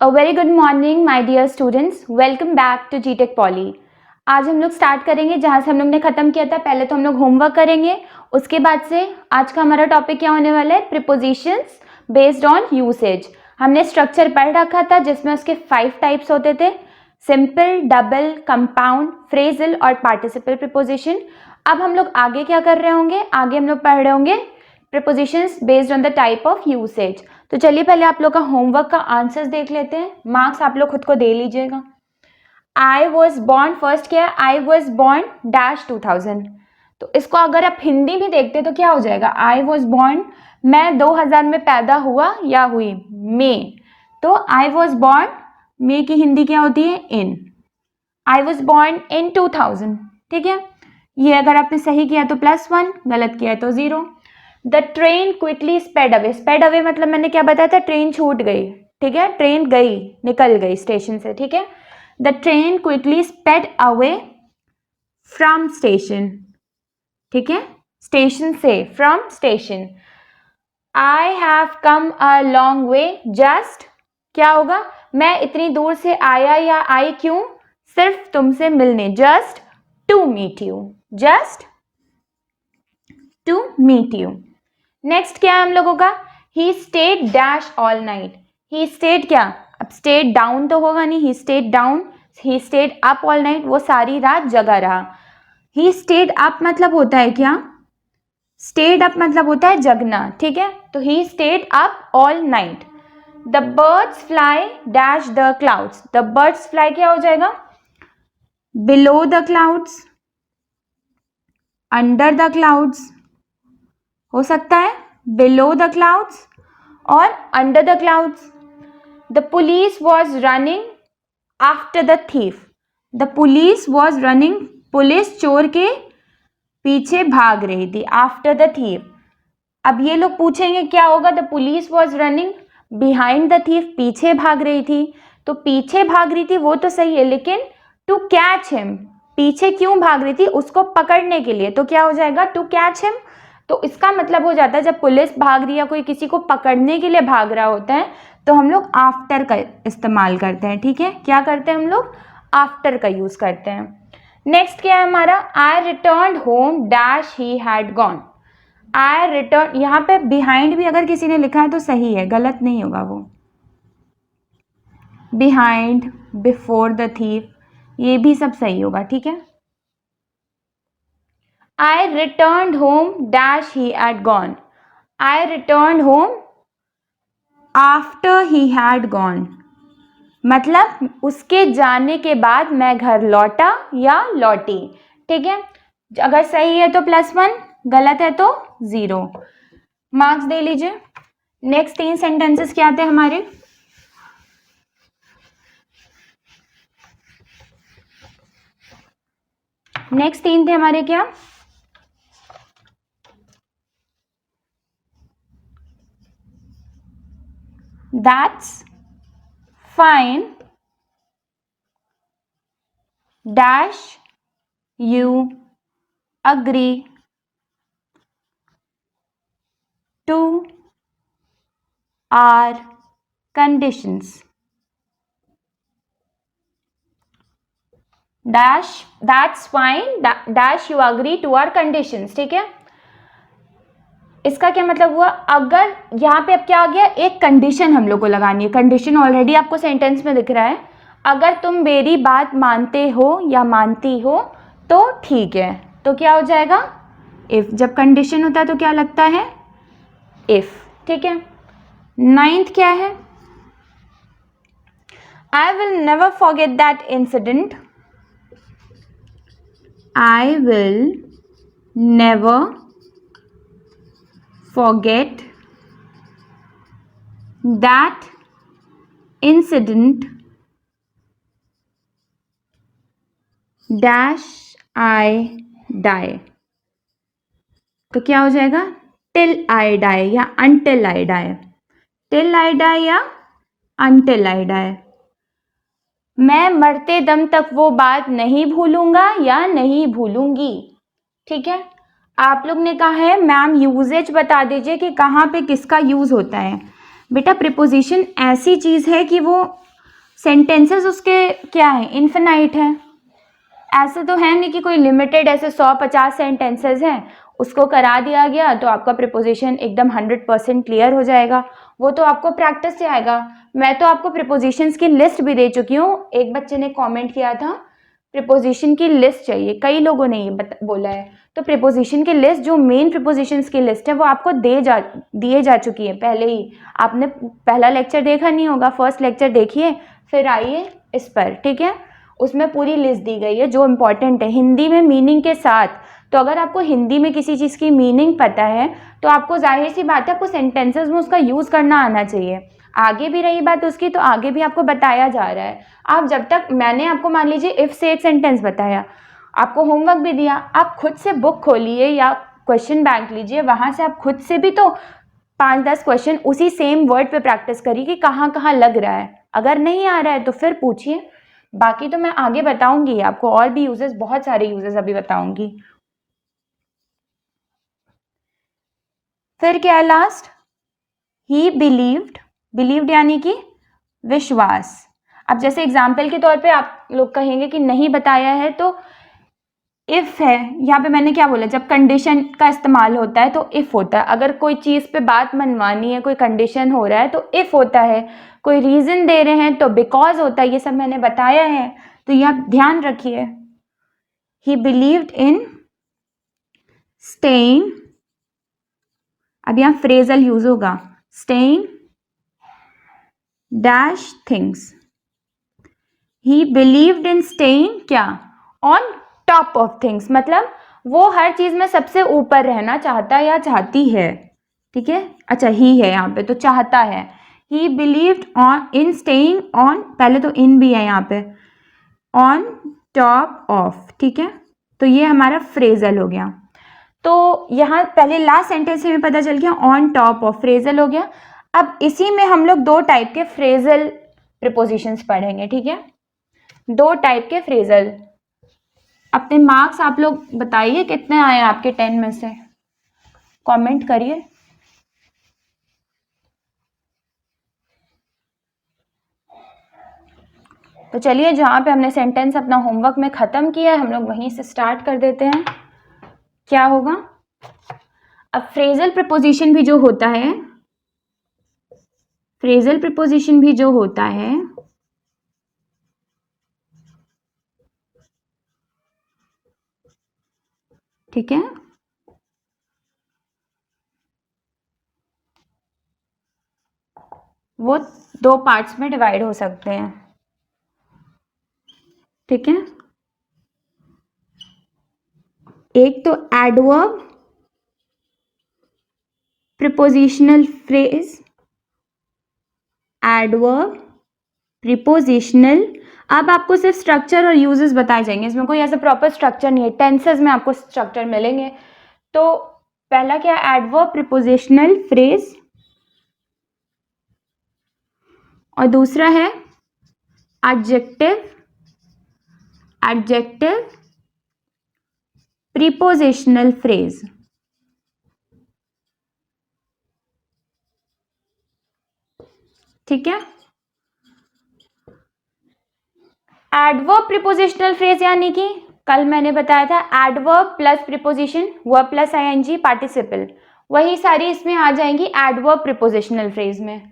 A very good morning my dear students, welcome back to GTech Poly। आज हम लोग start करेंगे जहाँ से हम लोग ने ख़त्म किया था। पहले तो हम लोग होमवर्क करेंगे, उसके बाद से आज का हमारा टॉपिक क्या होने वाला है, प्रीपोजिशंस बेस्ड ऑन यूसेज। हमने स्ट्रक्चर पढ़ रखा था जिसमें उसके 5 टाइप्स होते थे, सिंपल, डबल, कंपाउंड, फ्रेजल और पार्टिसिपल प्रीपोजिशन। अब हम लोग आगे क्या कर रहे होंगे, आगे हम लोग पढ़ रहे होंगे prepositions based on the type of usage. तो चलिए पहले आप लोग का होमवर्क का आंसर्स देख लेते हैं, मार्क्स आप लोग खुद को दे लीजिएगा। आई वॉज बॉर्न, फर्स्ट क्या है, आई वॉज बॉर्न डैश 2000। तो इसको अगर आप हिंदी में देखते तो क्या हो जाएगा, आई वॉज बॉर्न, मैं 2000 में पैदा हुआ या हुई, में। तो आई वॉज बॉर्न, में की हिंदी क्या होती है, इन। आई वॉज बॉर्न इन 2000, ठीक है। ये अगर आपने सही किया तो +1, गलत किया तो 0। The train quickly sped away, sped away मतलब मैंने क्या बताया था, ट्रेन छूट गई, ठीक है, ट्रेन गई, निकल गई स्टेशन से, ठीक है। The train quickly sped away from station, ठीक है, स्टेशन से, from station. I have come a long way just, क्या होगा, मैं इतनी दूर से आया या आई क्यों, सिर्फ तुमसे मिलने, just to meet you, just to meet you. Next क्या है हम लोगों का, he stayed dash all night. He stayed क्या, अब स्टेड डाउन तो होगा नहीं, he stayed down, he stayed up all night, वो सारी रात जगा रहा। ही स्टेड अप मतलब होता है क्या, स्टेड अप मतलब होता है जगना, ठीक है। तो ही stayed up all night. The birds fly dash the clouds, the birds fly क्या हो जाएगा, below the clouds, under the clouds, हो सकता है बिलो द क्लाउड्स और under the clouds. The police was running after the thief, the police was running, police चोर के पीछे भाग रही थी, आफ्टर द थीफ। अब ये लोग पूछेंगे क्या होगा, the police was running behind the thief, पीछे भाग रही थी। तो पीछे भाग रही थी वो तो सही है, लेकिन टू कैच हिम, पीछे क्यों भाग रही थी, उसको पकड़ने के लिए, तो क्या हो जाएगा, टू कैच हिम। तो इसका मतलब हो जाता है जब पुलिस भाग रही है, कोई किसी को पकड़ने के लिए भाग रहा होता है, तो हम लोग आफ्टर का इस्तेमाल करते हैं, ठीक है। क्या करते हैं हम लोग, आफ्टर का यूज करते हैं। नेक्स्ट क्या है हमारा, I return home dash he had gone. I return, यहाँ पे बिहाइंड भी अगर किसी ने लिखा है तो सही है, गलत नहीं होगा वो। बिहाइंड, बिफोर द थीफ, ये भी सब सही होगा, ठीक है। I returned home dash he had gone. I returned home after he had gone. मतलब उसके जाने के बाद मैं घर लौटा या लौटी, ठीक है। अगर सही है तो +1, गलत है तो 0, मार्क्स दे लीजिए। नेक्स्ट 3 सेंटेंसेस क्या आते हैं हमारे, नेक्स्ट 3 थे हमारे क्या, That's fine dash you agree to our conditions dash, that's fine dash you agree to our conditions, ठीक है। इसका क्या मतलब हुआ, अगर यहाँ पे अब क्या आ गया, एक कंडीशन हम लोग को लगानी है। कंडीशन ऑलरेडी आपको सेंटेंस में दिख रहा है, अगर तुम मेरी बात मानते हो या मानती हो तो ठीक है, तो क्या हो जाएगा, इफ। जब कंडीशन होता है तो क्या लगता है, इफ, ठीक है। 9th क्या है, I will never forget that incident, I will never forget that incident dash I die। तो क्या हो जाएगा, till I die या until I die, till I die या until I die। मैं मरते दम तक वो बात नहीं भूलूंगा या नहीं भूलूंगी, ठीक है। आप लोग ने कहा है मैम यूजेज बता दीजिए कि कहाँ पे किसका यूज होता है। बेटा प्रीपोजिशन ऐसी चीज है कि वो सेंटेंसेस उसके क्या है, इन्फिनाइट है। ऐसे तो है नहीं कि कोई लिमिटेड ऐसे 150 सेंटेंसेस हैं, उसको करा दिया गया तो आपका प्रिपोजिशन एकदम 100% क्लियर हो जाएगा। वो तो आपको प्रैक्टिस से आएगा। मैं तो आपको प्रिपोजिशंस की लिस्ट भी दे चुकी हूँ। एक बच्चे ने कमेंट किया था प्रिपोजिशन की लिस्ट चाहिए, कई लोगों ने ये बोला है। तो प्रिपोजिशन की लिस्ट, जो मेन प्रिपोजिशंस की लिस्ट है, वो आपको दिए जा चुकी है पहले ही। आपने पहला लेक्चर देखा नहीं होगा, फर्स्ट लेक्चर देखिए, फिर आइए इस पर, ठीक है। उसमें पूरी लिस्ट दी गई है जो इम्पोर्टेंट है, हिंदी में मीनिंग के साथ। तो अगर आपको हिंदी में किसी चीज़ की मीनिंग पता है तो आपको जाहिर सी बात है आपको सेंटेंसेस में उसका यूज़ करना आना चाहिए। आगे भी रही बात उसकी, तो आगे भी आपको बताया जा रहा है। आप जब तक, मैंने आपको मान लीजिए इफ से एक सेंटेंस बताया, आपको होमवर्क भी दिया, आप खुद से बुक खोलिए या क्वेश्चन बैंक लीजिए, वहाँ से आप खुद से भी तो 5-10 क्वेश्चन उसी सेम वर्ड पे प्रैक्टिस करिए कि कहाँ कहाँ लग रहा है। अगर नहीं आ रहा है तो फिर पूछिए। बाकी तो मैं आगे बताऊंगी आपको, और भी यूजेस, बहुत सारे यूजेस अभी बताऊंगी। फिर क्या है लास्ट, ही बिलीव्ड यानी कि विश्वास। अब जैसे एग्जाम्पल के तौर पे आप लोग कहेंगे कि नहीं बताया है, तो इफ है, यहाँ पे मैंने क्या बोला, जब कंडीशन का इस्तेमाल होता है तो इफ होता है। अगर कोई चीज़ पे बात मनवानी है, कोई कंडीशन हो रहा है तो इफ होता है। कोई रीजन दे रहे हैं तो बिकॉज होता है। ये सब मैंने बताया है, तो ये आप ध्यान रखिए। ही बिलीव्ड इन स्टेइंग, अब यहाँ फ्रेजल यूज होगा, staying dash things. He believed in staying क्या, ऑन टॉप ऑफ थिंग्स, मतलब वो हर चीज में सबसे ऊपर रहना चाहता या चाहती है, ठीक है। अच्छा, ही है यहाँ पे तो चाहता है। ही believed on in staying on, पहले तो इन भी है यहाँ पे, ऑन टॉप ऑफ, ठीक है। तो ये हमारा फ्रेजल हो गया। तो यहाँ पहले लास्ट सेंटेंस से हमें पता चल गया ऑन टॉप ऑफ, फ्रेजल हो गया। अब इसी में हम लोग 2 टाइप के फ्रेजल प्रिपोजिशंस पढ़ेंगे, ठीक है। 2 टाइप के फ्रेजल। अपने मार्क्स आप लोग बताइए कितने आए आपके 10 में से, कमेंट करिए। तो चलिए, जहाँ पे हमने सेंटेंस अपना होमवर्क में ख़त्म किया है, हम लोग वहीं से स्टार्ट कर देते हैं। क्या होगा, अब फ्रेजल प्रिपोजिशन भी जो होता है, फ्रेजल प्रिपोजिशन भी जो होता है, ठीक है, वो 2 पार्ट्स में डिवाइड हो सकते हैं, ठीक है। एक तो adverb prepositional phrase, adverb prepositional. अब आपको सिर्फ स्ट्रक्चर और यूजेस बताए जाएंगे, इसमें कोई ऐसा प्रॉपर स्ट्रक्चर नहीं है। टेंसेस में आपको स्ट्रक्चर मिलेंगे। तो पहला क्या है, एडवर्ब प्रिपोजिशनल फ्रेज, और दूसरा है एडजेक्टिव प्रीपोजिशनल फ्रेज। ठीक है, एडवर्ब प्रीपोजिशनल फ्रेज यानी कि कल मैंने बताया था adverb plus preposition, verb plus ING, participle, वही सारी इसमें आ जाएंगी एडवर्ब प्रीपोजिशनल फ्रेज में।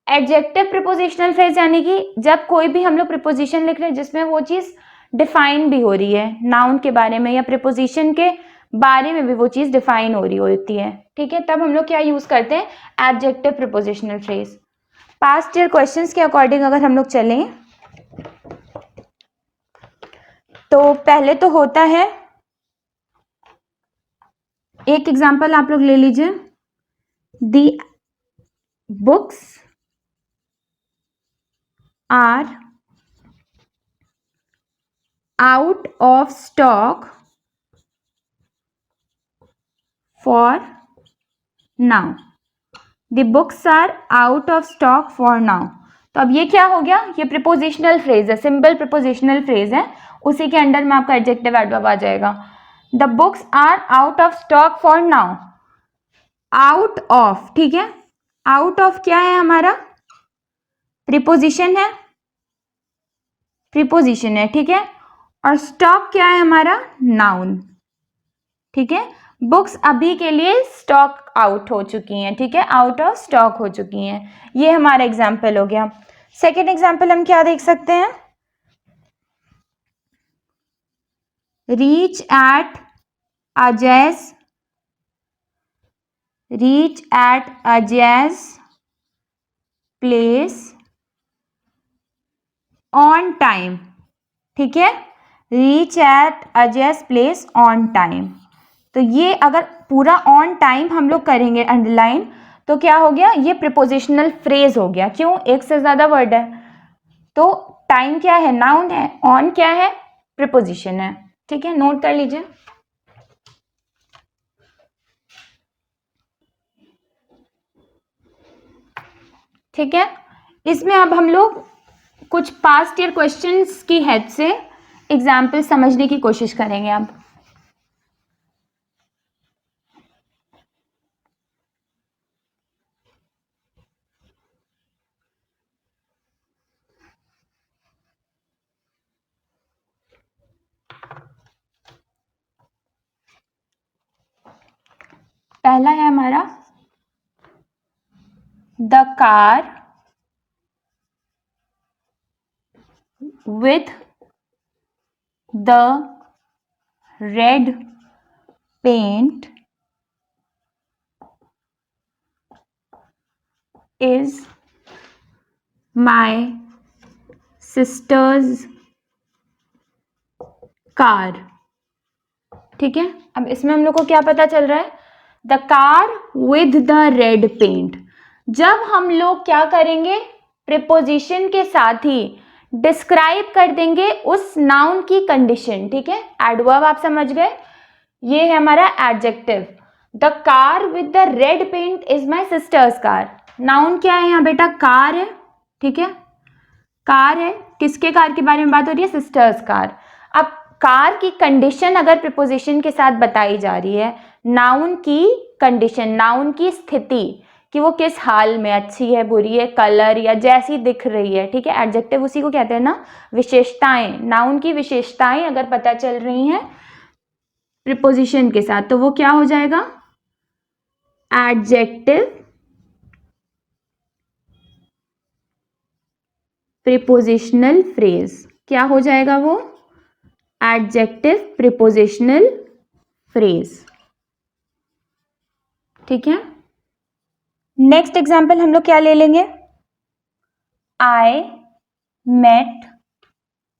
एडजेक्टिव प्रीपोजिशनल फ्रेज यानी कि जब कोई भी हम लोग प्रीपोजिशन लिख रहे हैं जिसमें वो चीज डिफाइन भी हो रही है, नाउन के बारे में या प्रीपोजिशन के बारे में भी वो चीज डिफाइन हो रही होती है, ठीक है, तब हम लोग क्या यूज करते हैं, adjective prepositional phrase. Past year questions के अकॉर्डिंग अगर हम लोग चलें तो पहले तो होता है, एक एग्जांपल आप लोग ले लीजिए, the books are out of stock for now, the books are out of stock for now. तो अब ये क्या हो गया, ये प्रीपोजिशनल फ्रेज है, सिंपल प्रीपोजिशनल फ्रेज है, उसी के अंडर में आपका एडजेक्टिव एडवर्ब आ जाएगा। The books are out of stock for now, out of, ठीक है, आउट ऑफ क्या है हमारा, प्रीपोजिशन है, प्रीपोजिशन है, ठीक है। और स्टॉक क्या है हमारा, नाउन, ठीक है। बुक्स अभी के लिए स्टॉक आउट हो चुकी हैं, ठीक है, आउट ऑफ स्टॉक हो चुकी हैं। ये हमारा एग्जाम्पल हो गया। सेकेंड एग्जाम्पल हम क्या देख सकते हैं, reach at Ajay's, reach at Ajay's place on time, ठीक है, reach at Ajay's place on time. तो ये अगर पूरा ऑन टाइम हम लोग करेंगे अंडरलाइन, तो क्या हो गया, ये प्रीपोजिशनल फ्रेज हो गया। क्यों, एक से ज्यादा वर्ड है, तो टाइम क्या है, नाउन है, ऑन क्या है, प्रीपोजिशन है, ठीक है, नोट कर लीजिए। ठीक है, इसमें अब हम लोग कुछ पास्ट ईयर क्वेश्चंस की हेल्प से एग्जाम्पल समझने की कोशिश करेंगे। अब पहला है हमारा, the car with the red paint is my sister's car, ठीक है। अब इसमें हम लोग को क्या पता चल रहा है, the car with the red paint. जब हम लोग क्या करेंगे, प्रीपोजिशन के साथ ही डिस्क्राइब कर देंगे उस नाउन की कंडीशन, ठीक है। एडवर्ब आप समझ गए, ये है हमारा adjective. The car with the red paint is my sister's car. Noun क्या है यहाँ बेटा, कार है, ठीक है, कार है। किसके कार के बारे में बात हो रही है, सिस्टर्स कार। अब कार की कंडीशन अगर प्रीपोजिशन के साथ बताई जा रही है, नाउन की कंडीशन, नाउन की स्थिति कि वो किस हाल में, अच्छी है, बुरी है, कलर या जैसी दिख रही है, ठीक है। एडजेक्टिव उसी को कहते हैं ना, विशेषताएं, नाउन की विशेषताएं अगर पता चल रही हैं प्रीपोजिशन के साथ, तो वो क्या हो जाएगा, एडजेक्टिव प्रीपोजिशनल फ्रेज। क्या हो जाएगा वो, एडजेक्टिव प्रीपोजिशनल फ्रेज, ठीक है। नेक्स्ट एग्जाम्पल हम लोग क्या ले लेंगे, I met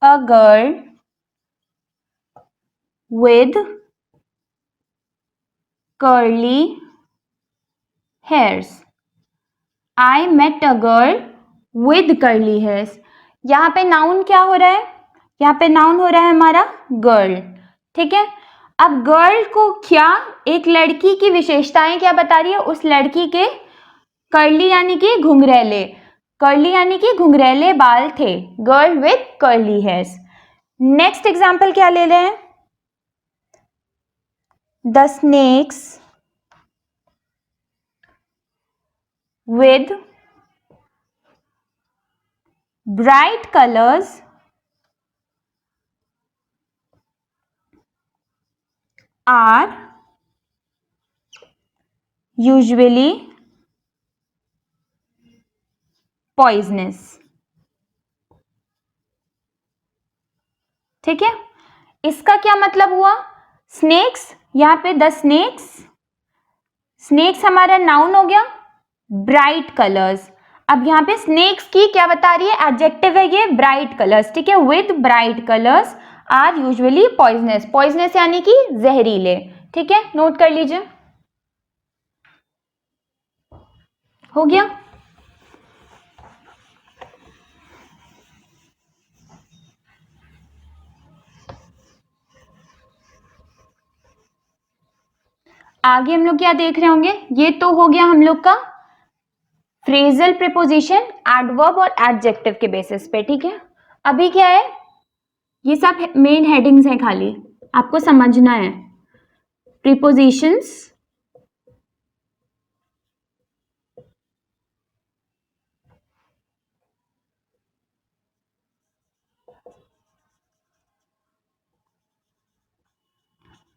a girl with curly hairs. I met a girl with curly hairs. यहाँ पे नाउन क्या हो रहा है, यहाँ पे नाउन हो रहा है हमारा गर्ल, ठीक है। अब गर्ल को क्या, एक लड़की की विशेषताएं क्या बता रही है, उस लड़की के कर्ली यानी कि घुंघरैले, कर्ली यानी कि घुंघरैले बाल थे, girl with curly hairs. Next example क्या ले रहे हैं, the snakes with bright colours are usually poisonous, ठीक है। इसका क्या मतलब हुआ, स्नेक्स, यहाँ पे द स्नेक्स, स्नेक्स हमारा नाउन हो गया, ब्राइट कलर्स। अब यहाँ पे स्नेक्स की क्या बता रही है, एडजेक्टिव है ये, ब्राइट कलर्स, ठीक है, with bright colours are usually poisonous, poisonous यानी कि जहरीले, ठीक है, नोट कर लीजिए, हो गया। आगे हम लोग क्या देख रहे होंगे, ये तो हो गया हम लोग का फ्रेजल प्रीपोजिशन, एडवर्ब और एडजेक्टिव के बेसिस पे, ठीक है। अभी क्या है, ये सब मेन हेडिंग्स हैं, खाली आपको समझना है। Prepositions,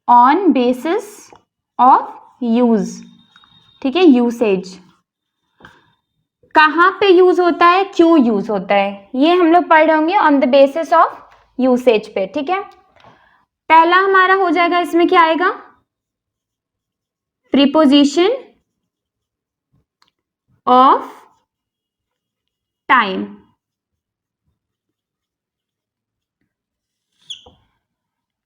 on basis of use, ठीक है, यूसेज। कहाँ पे यूज होता है, क्यों यूज होता है, ये हम लोग पढ़ रहे होंगे on the basis of usage पे, ठीक है। पहला हमारा हो जाएगा, इसमें क्या आएगा, प्रीपोजिशन ऑफ टाइम।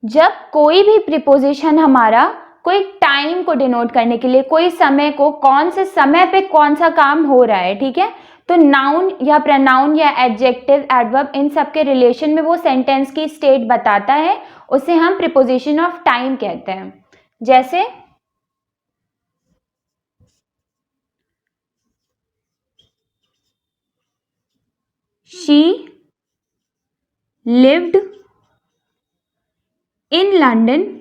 जब कोई भी प्रीपोजिशन हमारा कोई टाइम को डिनोट करने के लिए, कोई समय को, कौन से समय पे कौन सा काम हो रहा है, ठीक है, तो नाउन या प्रनाउन या एडजेक्टिव, एडवर्ब, इन सब के रिलेशन में वो सेंटेंस की स्टेट बताता है, उसे हम प्रीपोजिशन ऑफ टाइम कहते हैं। जैसे she lived in London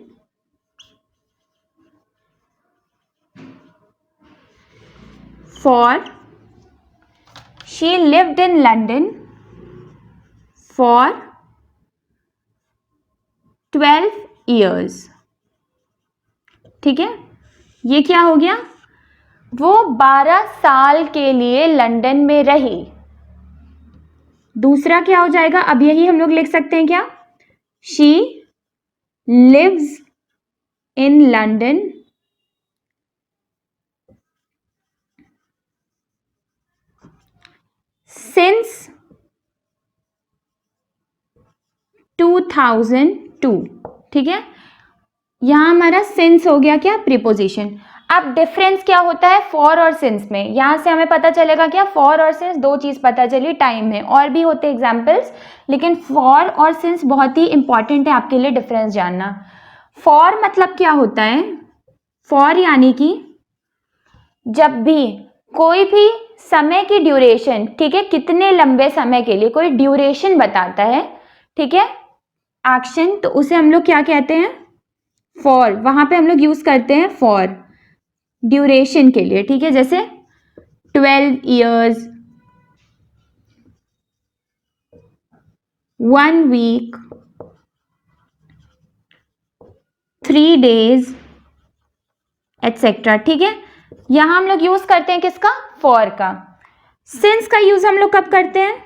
for she lived in London for 12 years, ठीक है, ये क्या हो गया, वो 12 साल के लिए लंदन में रही। दूसरा क्या हो जाएगा, अब यही हम लोग लिख सकते हैं क्या, she lives in London since 2002, ठीक है, यहां हमारा सिंस हो गया क्या, प्रीपोजिशन। अब डिफरेंस क्या होता है फॉर और सिंस में, यहां से हमें पता चलेगा क्या, फॉर और सिंस दो चीज पता चली टाइम में, और भी होते एग्जांपल्स, लेकिन फॉर और सिंस बहुत ही इंपॉर्टेंट है आपके लिए डिफरेंस जानना। फॉर मतलब क्या होता है, फॉर यानी कि जब भी कोई भी समय की ड्यूरेशन, ठीक है, कितने लंबे समय के लिए कोई ड्यूरेशन बताता है, ठीक है, एक्शन, तो उसे हम लोग क्या कहते हैं, फॉर। वहां पे हम लोग यूज करते हैं फॉर ड्यूरेशन के लिए, ठीक है, जैसे 12 years, 1 week, 3 days, एटसेट्रा, ठीक है। यहां हम लोग यूज करते हैं किसका, फॉर का। सिंस का यूज हम लोग कब करते हैं,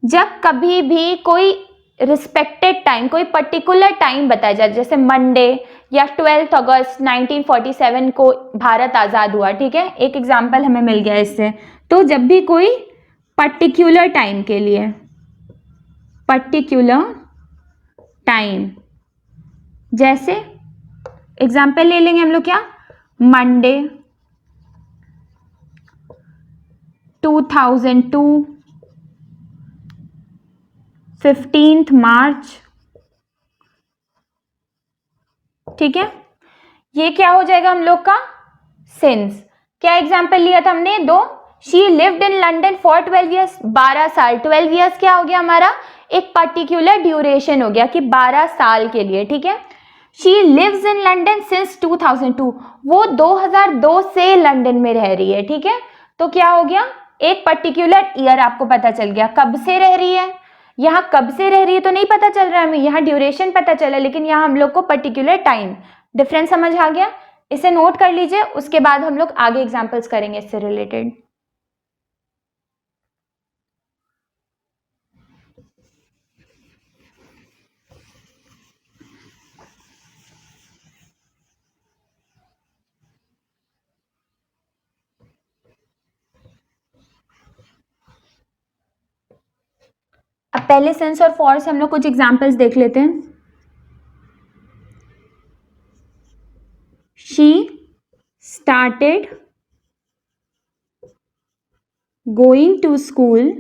जब कभी भी कोई रिस्पेक्टेड टाइम, कोई पर्टिकुलर टाइम बताया जाए, जैसे मंडे या 12 अगस्त 1947 को भारत आजाद हुआ, ठीक है, एक एग्जाम्पल हमें मिल गया इससे। तो जब भी कोई पर्टिकुलर टाइम के लिए, पर्टिकुलर टाइम, जैसे एग्जाम्पल ले लेंगे हम लोग क्या, मंडे 2002, 15 मार्च, ठीक है, ये क्या हो जाएगा हम लोग का सिंस। क्या एग्जाम्पल लिया था हमने, दो, she lived in London for 12 years, 12 साल, 12 ईयर्स क्या हो गया हमारा, एक पर्टिकुलर ड्यूरेशन हो गया कि 12 साल के लिए, ठीक है। She lives in London since 2002, वो 2002 से लंदन में रह रही है, ठीक है, तो क्या हो गया, एक पर्टिकुलर ईयर आपको पता चल गया, कब से रह रही है, यहाँ कब से रह रही है तो नहीं पता चल रहा है हमें, यहाँ ड्यूरेशन पता चला, लेकिन यहाँ हम लोग को पर्टिकुलर टाइम, डिफरेंस समझ आ गया, इसे नोट कर लीजिए, उसके बाद हम लोग आगे एग्जांपल्स करेंगे इससे रिलेटेड। अब पहले सेंस और फॉर से हम लोग कुछ एग्जांपल्स देख लेते हैं। She started going to school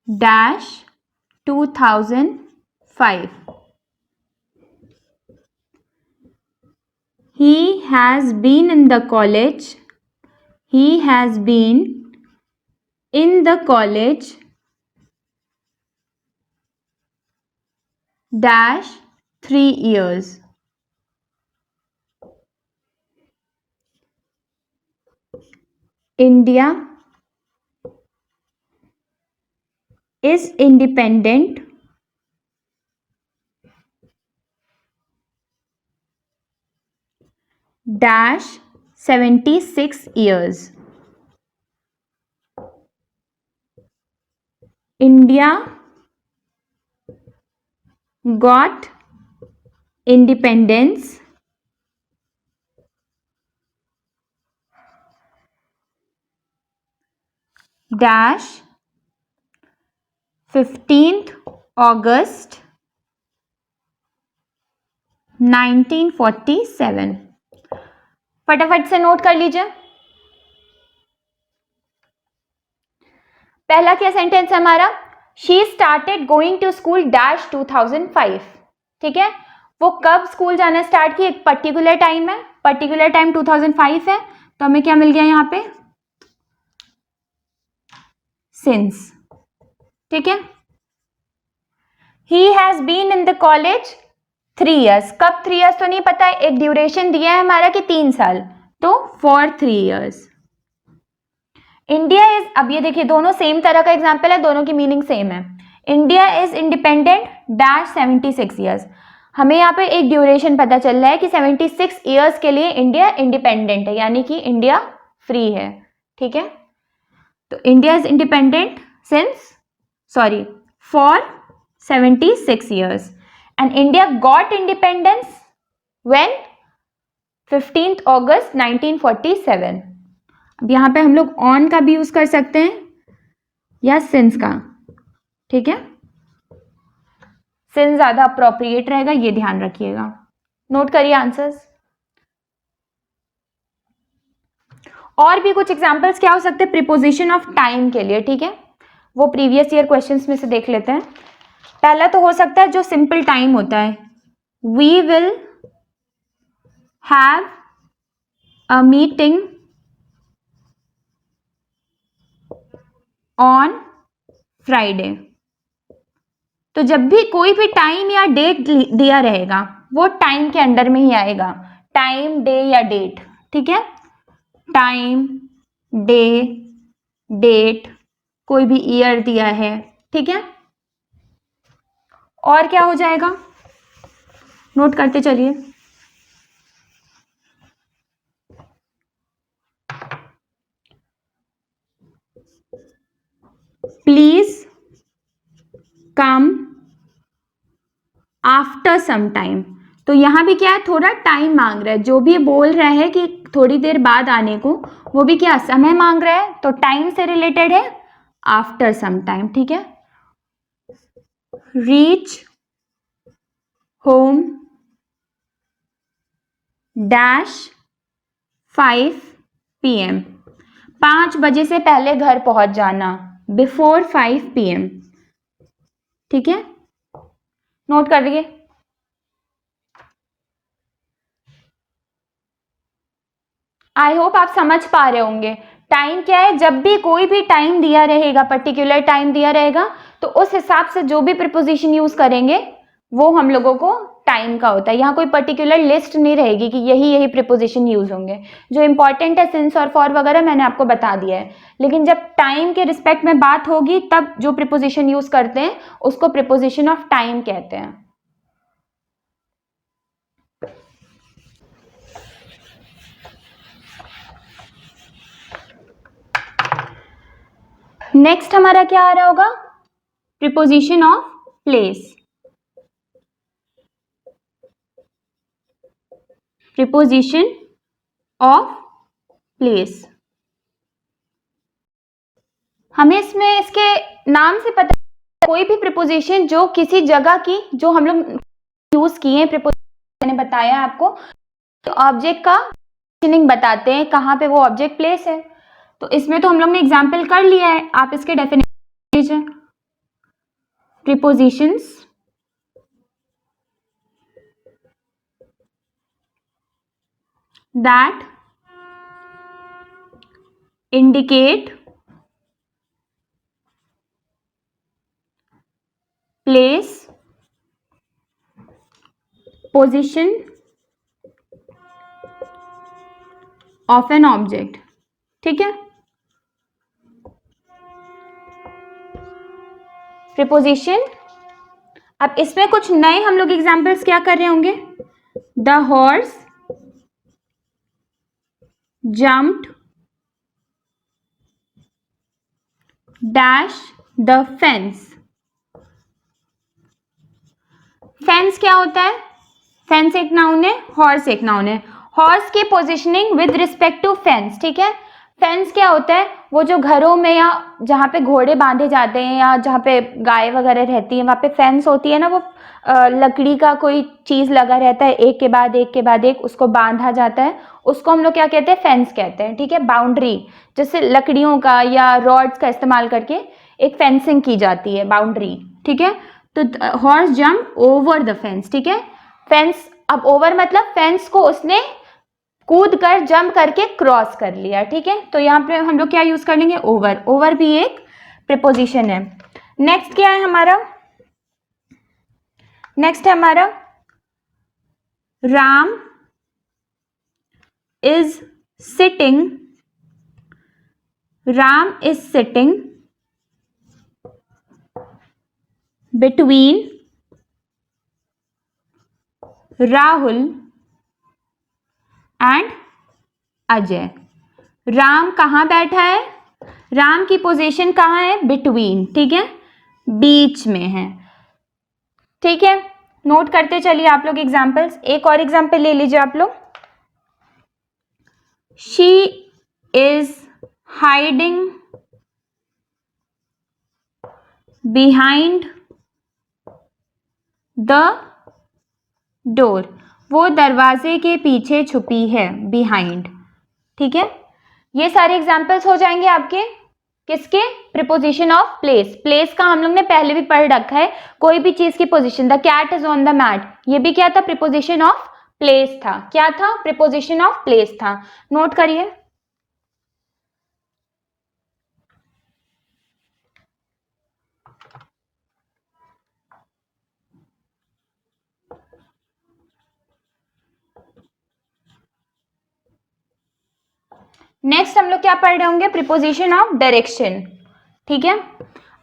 dash 2005, he has been in the college, he has been in the college dash 3 years, India is independent dash 76 years. India got independence dash 15th August 1947. फटाफट से note कर लीजिए। पहला क्या sentence है हमारा, she started going to school dash 2005। ठीक है, वो कब स्कूल जाना स्टार्ट की, एक पर्टिकुलर टाइम है, पर्टिकुलर टाइम 2005 है, तो हमें क्या मिल गया यहाँ पे, सिंस। ठीक है, he has been in the college 3 years। कब 3 years तो नहीं पता है, एक ड्यूरेशन दिया है हमारा कि 3 साल, तो फॉर 3 years। इंडिया इज, अब ये देखिए दोनों सेम तरह का एग्जाम्पल है, दोनों की मीनिंग सेम है। India is independent dash 76 years। हमें यहाँ पे एक ड्यूरेशन पता चल रहा है कि 76 years के लिए इंडिया इंडिपेंडेंट है, यानी कि इंडिया फ्री है। ठीक है, तो India is independent since, sorry, for 76 years and India got independence when 15th August 1947। अब यहाँ पे हम लोग ऑन का भी यूज कर सकते हैं या सिंस का। ठीक है, सिंस ज्यादा अप्रोप्रिएट रहेगा, ये ध्यान रखिएगा। नोट करिए आंसर्स। और भी कुछ एग्जांपल्स क्या हो सकते हैं प्रीपोजिशन ऑफ टाइम के लिए। ठीक है, वो प्रीवियस ईयर क्वेश्चंस में से देख लेते हैं। पहला तो हो सकता है जो सिंपल टाइम होता है, we will have a meeting on Friday. तो जब भी कोई भी टाइम या डेट दिया रहेगा वो टाइम के अंडर में ही आएगा, टाइम, डे या डेट। ठीक है, टाइम, डे, डेट, कोई भी ईयर दिया है। ठीक है, और क्या हो जाएगा, नोट करते चलिए। Please come after some time. तो यहां भी क्या है, थोड़ा टाइम मांग रहा है, जो भी बोल रहा है कि थोड़ी देर बाद आने को, वो भी क्या समय मांग रहा है, तो टाइम से रिलेटेड है, आफ्टर सम टाइम। ठीक है, रीच होम डैश 5 PM। 5 बजे से पहले घर पहुंच जाना, बिफोर 5 PM। ठीक है, नोट कर लीजिए। आई होप आप समझ पा रहे होंगे। टाइम क्या है, जब भी कोई भी टाइम दिया रहेगा, पर्टिकुलर टाइम दिया रहेगा, तो उस हिसाब से जो भी प्रीपोजिशन यूज करेंगे वो हम लोगों को टाइम का होता है। यहाँ कोई पर्टिकुलर लिस्ट नहीं रहेगी कि यही यही प्रीपोजिशन यूज होंगे। जो इंपॉर्टेंट है सिंस और फॉर वगैरह मैंने आपको बता दिया है, लेकिन जब टाइम के रिस्पेक्ट में बात होगी तब जो प्रीपोजिशन यूज करते हैं उसको प्रीपोजिशन ऑफ टाइम कहते हैं। नेक्स्ट हमारा क्या आ रहा होगा, preposition of place. Preposition of place, हमें इसमें इसके नाम से पता है, कोई भी प्रीपोजिशन जो किसी जगह की, जो हम लोग यूज किए हैं प्रीपोजिशन, मैंने बताया आपको, ऑब्जेक्ट का मीनिंग बताते हैं कहाँ पे वो ऑब्जेक्ट प्लेस है। तो इसमें तो हम लोग ने एग्जाम्पल कर लिया है, आप इसके definition, prepositions that indicate place, position of an object। ठीक है। प्रीपोजिशन। अब इसमें कुछ नए हम लोग एग्जाम्पल्स क्या कर रहे होंगे? The horse jumped dash the fence. Fence क्या होता है? फेंस एक नाउन है, हॉर्स एक नाउन है। हॉर्स की positioning with respect to fence, ठीक है। फेंस क्या होता है? वो जो घरों में या जहाँ पे घोड़े बांधे जाते हैं या जहाँ पे गाय वगैरह रहती है वहाँ पे फेंस होती है ना, वो लकड़ी का कोई चीज लगा रहता है, एक के बाद एक के बाद एक उसको बांधा जाता है, उसको हम लोग क्या कहते हैं? फेंस कहते हैं, ठीक है। बाउंड्री, जैसे लकड़ियों का या रॉड्स का इस्तेमाल करके एक फेंसिंग की जाती है, बाउंड्री, ठीक है। तो horse jump over the fence, ठीक है। फेंस, अब ओवर मतलब फेंस को उसने कूद कर जंप करके क्रॉस कर लिया, ठीक है। तो यहाँ पे हम लोग क्या यूज कर लेंगे? ओवर। ओवर भी एक प्रीपोजिशन है। नेक्स्ट क्या है हमारा? नेक्स्ट है हमारा Ram is sitting. Ram is sitting between Rahul and Ajay. Ram कहाँ बैठा है? राम की पोजीशन कहाँ है? बिटवीन, ठीक है, बीच में है, ठीक है। नोट करते चलिए आप लोग एग्जाम्पल्स। एक और एग्जाम्पल ले लीजिए आप लोग। She is hiding behind the door. वो दरवाजे के पीछे छुपी है, बिहाइंड, ठीक है। ये सारे एग्जाम्पल्स हो जाएंगे आपके किसके? Preposition of place. प्लेस का हम लोग ने पहले भी पढ़ रखा है, कोई भी चीज की position. The cat is on the mat, ये भी क्या था? प्रीपोजिशन ऑफ प्लेस था। क्या था? प्रीपोजिशन ऑफ प्लेस था। नोट करिए। नेक्स्ट हम लोग क्या पढ़ रहे होंगे? प्रीपोजिशन ऑफ डायरेक्शन, ठीक है।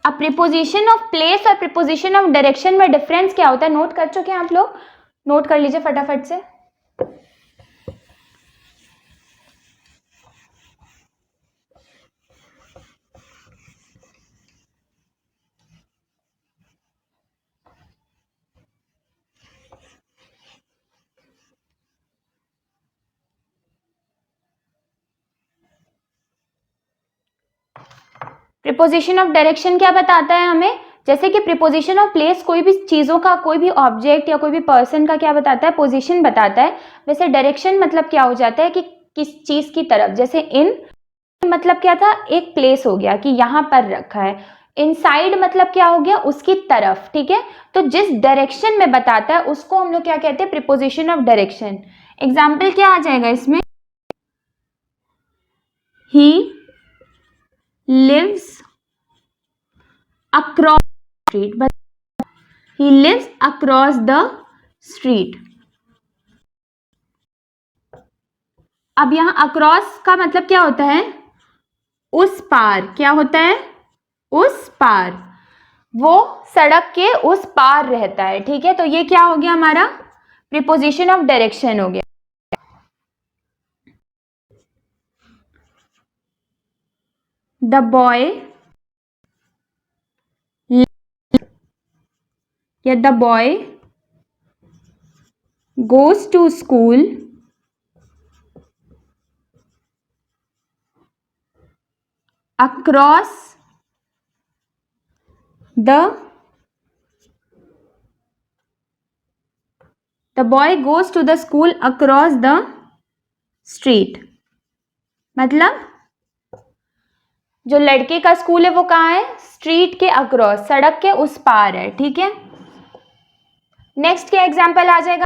अब प्रीपोजिशन ऑफ प्लेस और प्रीपोजिशन ऑफ डायरेक्शन में डिफरेंस क्या होता है? नोट कर चुके हैं आप लोग? नोट कर लीजिए फटाफट से। प्रीपोजिशन ऑफ डायरेक्शन क्या बताता है हमें? जैसे कि प्रीपोजिशन ऑफ प्लेस कोई भी चीजों का, कोई भी ऑब्जेक्ट या कोई भी पर्सन का क्या बताता है? पोजीशन बताता है। वैसे डायरेक्शन मतलब क्या हो जाता है कि किस चीज की तरफ। जैसे इन मतलब क्या था? एक प्लेस हो गया कि यहां पर रखा है। इनसाइड मतलब क्या हो गया? उसकी तरफ, ठीक है। तो जिस डायरेक्शन में बताता है उसको हम लोग क्या कहते हैं? Preposition of direction. एग्जाम्पल क्या आ जाएगा इसमें? ही lives across the street, but he lives across the street। अब यहां across का मतलब क्या होता है? उस पार। क्या होता है? उस पार। वो सड़क के उस पार रहता है, ठीक है। तो ये क्या हो गया हमारा? प्रीपोजिशन ऑफ डायरेक्शन हो गया। द बॉय या the boy goes to school across the boy goes to the school across the street। मतलब जो लड़के का स्कूल है वो कहाँ है? स्ट्रीट के अक्रॉस, सड़क के उस पार है, ठीक है। नेक्स्ट क्या एग्जाम्पल आ जाएगा?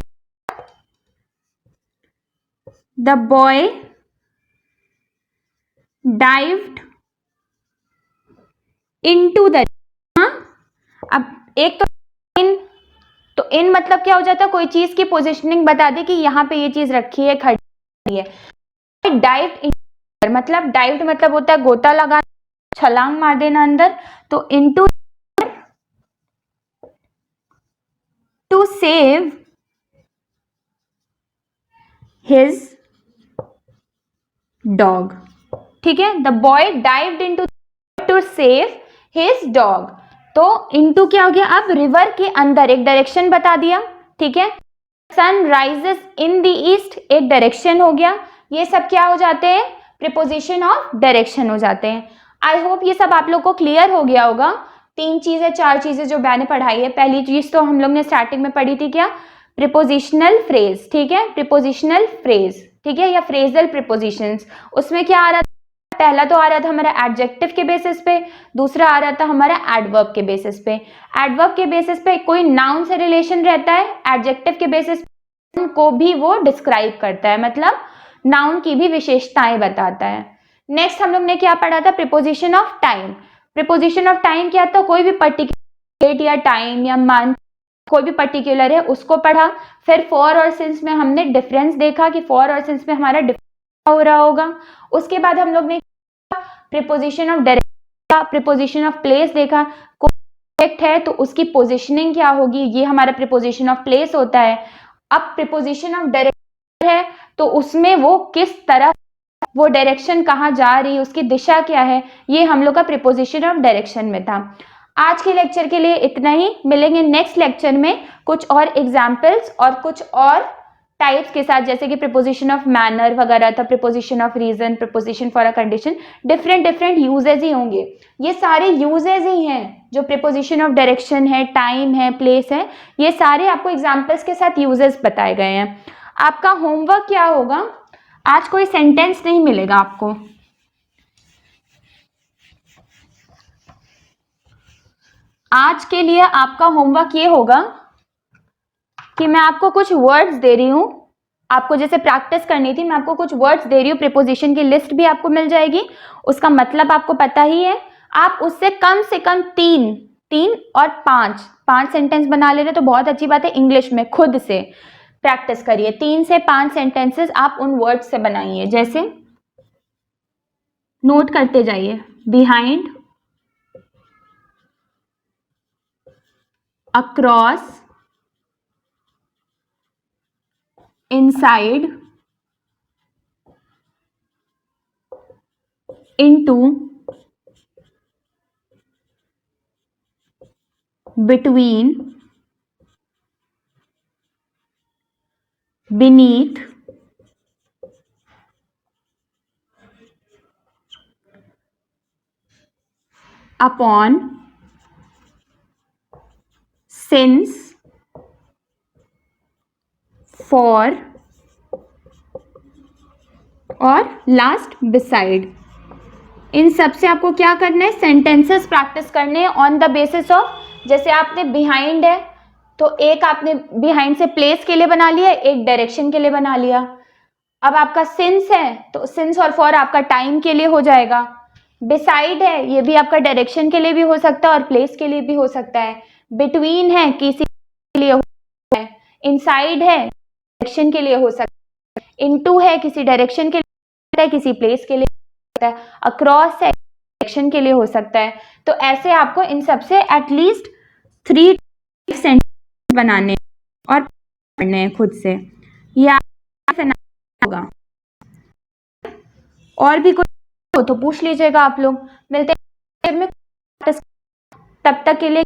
The boy dived into the. अब एक तो इन मतलब क्या हो जाता है? कोई चीज की पोजिशनिंग बता दे कि यहाँ पे ये चीज रखी है, खड़ी है। डाइव्ड मतलब डाइव्ड मतलब होता है गोता लगा, छलांग मार देना अंदर, तो into two save his dog. ठीक है, the boy dived into two save his dog. तो इनटू क्या हो गया, अब रिवर के अंदर एक डायरेक्शन बता दिया। ठीक है, sun rises in the east एक डायरेक्शन हो गया। ये सब क्या हो जाते हैं, प्रीपोजिशन ऑफ डायरेक्शन हो जाते हैं। आई होप ये सब आप लोग को क्लियर हो गया होगा। 3 चीजें 4 चीजें जो मैंने पढ़ाई है, पहली चीज तो हम लोग ने स्टार्टिंग में पढ़ी थी क्या, प्रीपोजिशनल फ्रेज। ठीक है, प्रीपोजिशनल फ्रेज, ठीक है, या फ्रेजल प्रीपोजिशंस। उसमें क्या आ रहा था, पहला तो आ रहा था हमारा एडजेक्टिव के बेसिस पे, दूसरा आ रहा था हमारा एडवर्ब के बेसिस पे। एडवर्ब के बेसिस पे कोई नाउन से रिलेशन रहता है, एडजेक्टिव के बेसिस को भी वो डिस्क्राइब करता है, मतलब नाउन की भी विशेषताएं बताता है। नेक्स्ट हम लोग ने क्या पढ़ा था, preposition of time. Preposition of time क्या था, कोई भी पर्टिकुलर डेट या टाइम या मंथ, कोई भी पर्टिकुलर है उसको पढ़ा। फिर फॉर और सिंस में हमने डिफरेंस देखा कि फॉर और सिंस में हमारा डिफरेंस हो रहा होगा। उसके बाद हम लोग ने preposition of direction, preposition of place देखा, ऑब्जेक्ट है तो उसकी पोजिशनिंग क्या होगी, ये हमारा प्रीपोजिशन ऑफ प्लेस होता है। अब प्रीपोजिशन ऑफ डायरेक्शन है तो उसमें वो किस तरफ, वो डायरेक्शन कहाँ जा रही है, उसकी दिशा क्या है, ये हम लोग का प्रीपोजिशन ऑफ डायरेक्शन में था। आज के लेक्चर के लिए इतना ही, मिलेंगे नेक्स्ट लेक्चर में कुछ और एग्जाम्पल्स और कुछ और टाइप्स के साथ, जैसे कि प्रीपोजिशन ऑफ मैनर वगैरह था, preposition of reason, preposition for a condition, different usages ही होंगे। ये सारे यूजेज ही हैं जो प्रीपोजिशन ऑफ डायरेक्शन है, टाइम है, प्लेस है, ये सारे आपको एग्जाम्पल्स के साथ यूजेज बताए गए हैं। आपका होमवर्क क्या होगा, आज कोई सेंटेंस नहीं मिलेगा आपको। आज के लिए आपका होमवर्क ये होगा कि मैं आपको कुछ वर्ड्स दे रही हूं, आपको जैसे प्रैक्टिस करनी थी, मैं आपको कुछ वर्ड्स दे रही हूँ, प्रीपोजिशन की लिस्ट भी आपको मिल जाएगी, उसका मतलब आपको पता ही है। आप उससे कम से कम 3 और 5 सेंटेंस बना ले रहे तो बहुत अच्छी बात है। इंग्लिश में खुद से प्रैक्टिस करिए, 3 से 5 सेंटेंसेस आप उन वर्ड्स से बनाइए। जैसे नोट करते जाइए, behind, across, inside, into, between, beneath, upon, since, for और लास्ट beside। इन सब से आपको क्या करना है, सेंटेंसेस प्रैक्टिस करने हैं ऑन द बेसिस ऑफ, जैसे आपने बिहाइंड है तो एक आपने बिहाइंड से प्लेस के लिए बना लिया, एक डायरेक्शन के लिए बना लिया। अब आपका सिंस है तो सिंस और फॉर आपका टाइम के लिए हो जाएगा। बिसाइड है, ये भी आपका डायरेक्शन के लिए भी हो सकता है और प्लेस के लिए भी हो सकता है। बिटवीन है, किसी के लिए हो सकता है। इनसाइड है, डायरेक्शन के लिए हो सकता है। इनटू है, किसी डायरेक्शन के लिए हो सकता है, किसी प्लेस के लिए हो सकता है। अक्रॉस है, डायरेक्शन के लिए हो सकता है। तो ऐसे आपको इन सब से एटलीस्ट 3 सेंटेंस बनाने और पढ़ने हैं खुद से, या होगा। और भी कुछ हो तो पूछ लीजिएगा आप लोग। मिलते हैं, तब तक के लिए